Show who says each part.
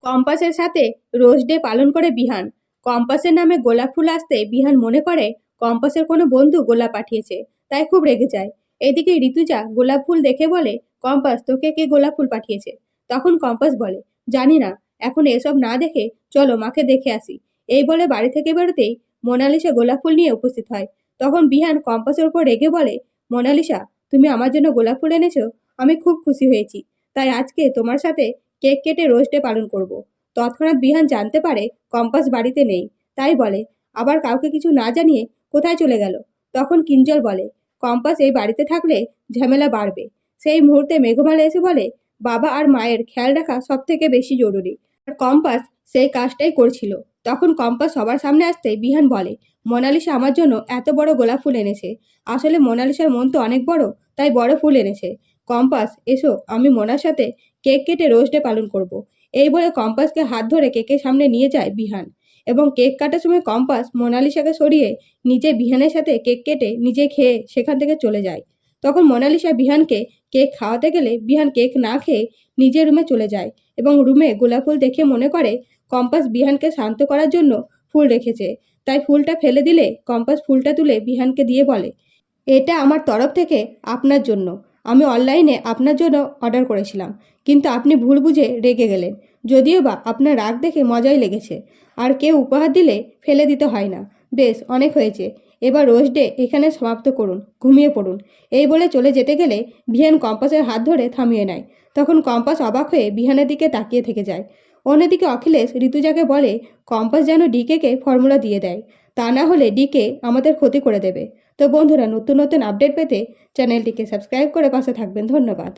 Speaker 1: কম্পাসের সাথে rose day পালন করে বিহান। কম্পাসের নামে গোলাপ ফুল আসতে বিহান মনে করে কম্পাসের কোনো বন্ধু গোলাপ পাঠিয়েছে, তাই খুব রেগে যায়। এদিকে ঋতুজা গোলাপ ফুল দেখে বলে, কম্পাস তোকে কে গোলাপ ফুল পাঠিয়েছে? তখন কম্পাস বলে, জানি না, এখন এসব না দেখে চলো মাকে দেখে আসি। এই বলে বাড়ি থেকে বেরোতেই মোনালিসা গোলাপ ফুল নিয়ে উপস্থিত হয়। তখন বিহান কম্পাসের উপর রেগে বলে, মোনালিসা, তুমি আমার জন্য গোলাপ ফুল এনেছো, আমি খুব খুশি হয়েছি, তাই আজকে তোমার সাথে কেক কেটে রোজ ডে পালন করব। তৎক্ষণাৎ বিহান জানতে পারে কম্পাস বাড়িতে নেই, তাই বলে, আবার কাউকে কিছু না জানিয়ে কোথায় চলে গেল? তখন কিঞ্জল বলে, কম্পাস এই বাড়িতে থাকলে ঝামেলা বাড়বে। সেই মুহূর্তে মেঘমালা এসে বলে, বাবা আর মায়ের খেয়াল রাখা সব থেকে বেশি জরুরি। আর কম্পাস সেই কাজটাই করছিল। তখন কম্পাস সবার সামনে আসতেই বিহান বলে, মোনালিসা আমার জন্য এত বড় গোলাপ ফুল এনেছে। আসলে মোনালিসার মন তো অনেক বড়, তাই বড় ফুল এনেছে। কম্পাস এসো, আমি মোনার সাথে কেক কেটে রোজ ডে পালন করব। এই বলে কম্পাসকে হাত ধরে কেকের সামনে নিয়ে যায় বিহান, এবং কেক কাটার সময় কম্পাস মোনালিসাকে সরিয়ে নিজে বিহানের সাথে কেক কেটে নিজে খেয়ে সেখান থেকে চলে যায়। তখন মোনালিসা বিহানকে কেক খাওয়াতে গেলে বিহান কেক না খেয়ে নিজের রুমে চলে যায়, এবং রুমে গোলাপ ফুল দেখে মনে করে কম্পাস বিহানকে শান্ত করার জন্য ফুল রেখেছে, তাই ফুলটা ফেলে দিলে কম্পাস ফুলটা তুলে বিহানকে দিয়ে বলে, এটা আমার তরফ থেকে আপনার জন্য। আমি অনলাইনে আপনার জন্য অর্ডার করেছিলাম, কিন্তু আপনি ভুল বুঝে রেগে গেলেন। যদিও বা আপনার রাগ দেখে মজাই লেগেছে। আর কেউ উপহার দিলে ফেলে দিতে হয় না। বেশ, অনেক হয়েছে, এবার রোজ ডে এখানে সমাপ্ত করুন, ঘুমিয়ে পড়ুন। এই বলে চলে যেতে গেলে বিহান কম্পাসের হাত ধরে থামিয়ে নেয়। তখন কম্পাস অবাক হয়ে বিহানের দিকে তাকিয়ে থেকে যায়। অন্যদিকে অখিলেশ ঋতুজাকে বলে, কম্পাস যেন ডিকেকে ফর্মুলা দিয়ে দেয়, তা না হলে ডিকে আমাদের ক্ষতি করে দেবে। তো বন্ধুরা, নতুন নতুন আপডেট পেতে চ্যানেলটিকে সাবস্ক্রাইব করে পাশে থাকবেন। ধন্যবাদ।